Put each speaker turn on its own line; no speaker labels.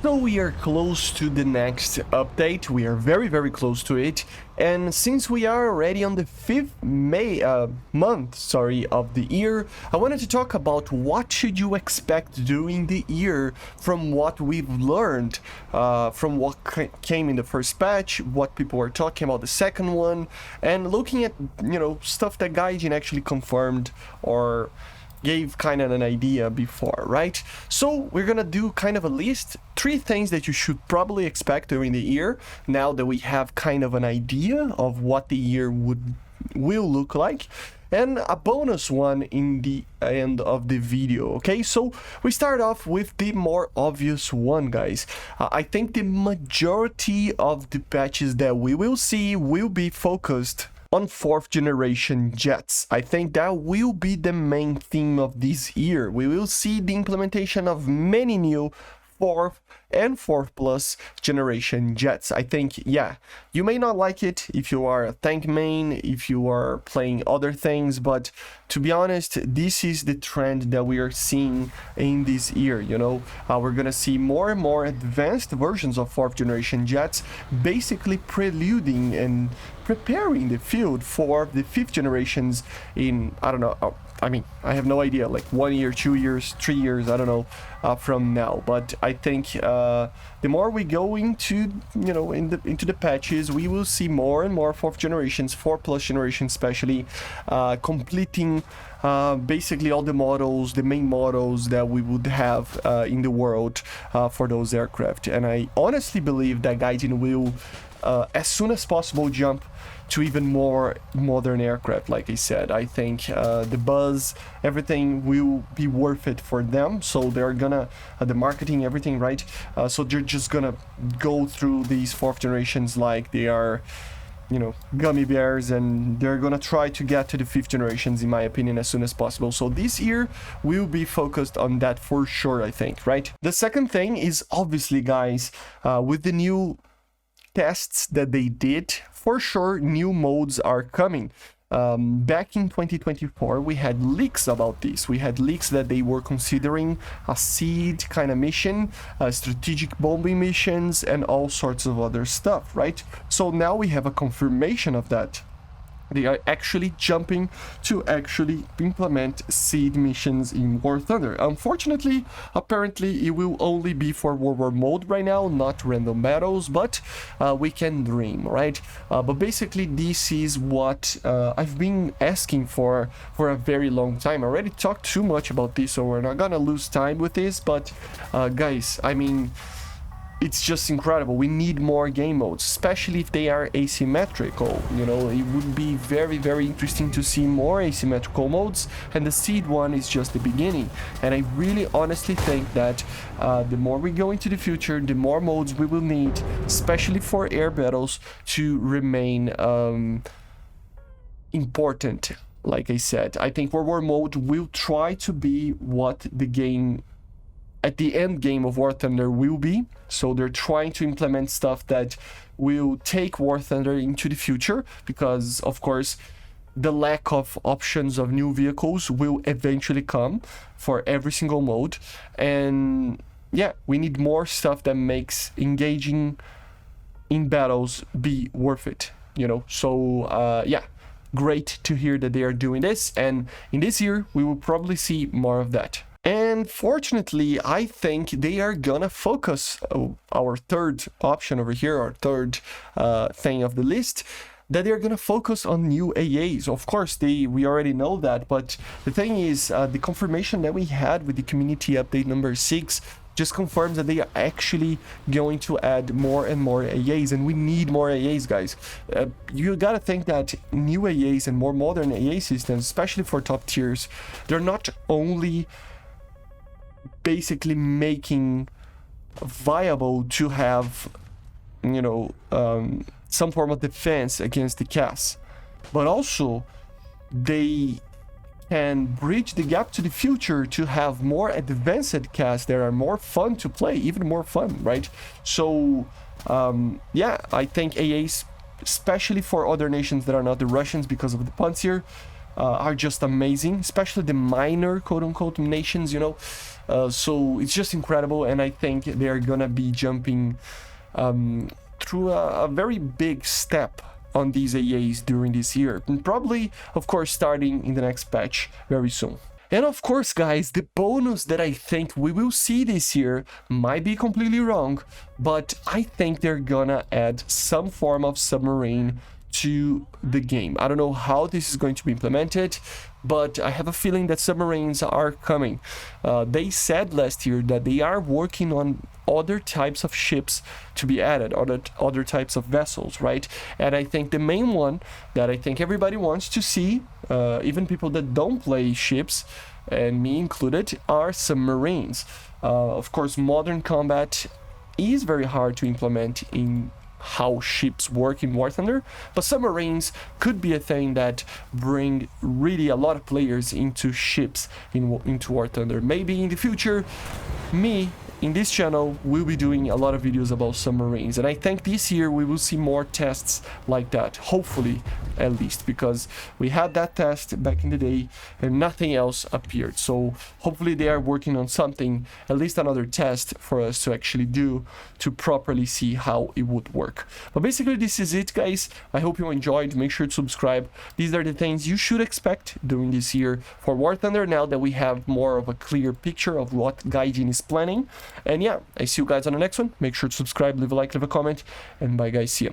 So we are close to the next update. We are very close to it. And since we are already on the fifth month of the year, I wanted to talk about what should you expect during the year from what we've learned, from what came in the first patch, what people were talking about the second one, and looking at, stuff that Gaijin actually confirmed or gave kind of an idea before, right? So we're gonna do kind of a list, 3 things that you should probably expect during the year, now that we have kind of an idea of what the year will look like, and a bonus one in the end of the video. Okay, so we start off with the more obvious one, guys. I think the majority of the patches that we will see will be focused on 4th generation jets. I think that will be the main theme of this year. We will see the implementation of many new 4th and 4th plus generation jets. I think, yeah, you may not like it if you are a tank main, if you are playing other things, but to be honest, this is the trend that we are seeing in this year. We're gonna see more and more advanced versions of 4th generation jets, basically preluding and preparing the field for the 5th generations in, I don't know, I have no idea, like 1 year, 2 years, 3 years, I don't know, from now. But I think the more we go into, into the patches, we will see more and more 4th generations, 4 plus generations especially, completing basically all the models, the main models that we would have in the world for those aircraft. And I honestly believe that Gaijin will, as soon as possible, jump to even more modern aircraft. Like I said, I think the buzz, everything will be worth it for them. So they're gonna, the marketing, everything, right? So they're just gonna go through these 4th generations like they are, gummy bears, and they're gonna try to get to the 5th generations, in my opinion, as soon as possible. So this year will be focused on that for sure, I think, right? The second thing is obviously, guys, with the new tests that they did, for sure new modes are coming. Back in 2024 we had leaks about this. We had leaks that they were considering a seed kind of mission, strategic bombing missions, and all sorts of other stuff, right? So now we have a confirmation of that. They are actually jumping to actually implement seed missions in War Thunder. Unfortunately, apparently it will only be for War mode right now, not random battles, but we can dream, right? But basically this is what I've been asking for a very long time. I already talked too much about this, so we're not gonna lose time with this, but guys, it's just incredible. We need more game modes, especially if they are asymmetrical. It would be very interesting to see more asymmetrical modes, and the seed one is just the beginning. And I really honestly think that the more we go into the future, the more modes we will need, especially for air battles, to remain important. Like I said, I think World War mode will try to be what the game at the end game of War Thunder will be. So they're trying to implement stuff that will take War Thunder into the future, because of course the lack of options of new vehicles will eventually come for every single mode. And yeah, we need more stuff that makes engaging in battles be worth it, So yeah, great to hear that they are doing this, and in this year we will probably see more of that. And fortunately, I think they are gonna focus our third option over here, our third thing of the list, that they're gonna focus on new AAs. Of course, we already know that, but the thing is, the confirmation that we had with the community update number 6 just confirms that they are actually going to add more and more AAs, and we need more AAs, guys. You gotta think that new AAs and more modern AA systems, especially for top tiers, they're not only basically making viable to have some form of defense against the CAS, but also they can bridge the gap to the future to have more advanced CAS that are more fun to play, even more fun, right? So yeah, I think AAs, especially for other nations that are not the Russians because of the Pantsir, are just amazing, especially the minor quote-unquote nations, you know. So it's just incredible, and I think they're gonna be jumping through a very big step on these AAs during this year, and probably, of course, starting in the next patch very soon. And of course, guys, the bonus that I think we will see this year might be completely wrong, but I think they're gonna add some form of submarine to the game. I don't know how this is going to be implemented, but I have a feeling that submarines are coming. They said last year that they are working on other types of ships to be added, other types of vessels, right? And I think the main one that I think everybody wants to see, even people that don't play ships, and me included, are submarines. Of course, modern combat is very hard to implement in how ships work in War Thunder, but submarines could be a thing that bring really a lot of players into ships into War Thunder. Maybe in the future, me in this channel will be doing a lot of videos about submarines, and I think this year we will see more tests like that, hopefully, at least, because we had that test back in the day and nothing else appeared. So hopefully they are working on something, at least another test for us to actually do to properly see how it would work. But basically this is it, guys. I hope you enjoyed. Make sure to subscribe. These are the things you should expect during this year for War Thunder, now that we have more of a clear picture of what Gaijin is planning. And yeah, I see you guys on the next one. Make sure to subscribe, leave a like, leave a comment, and bye guys, see ya.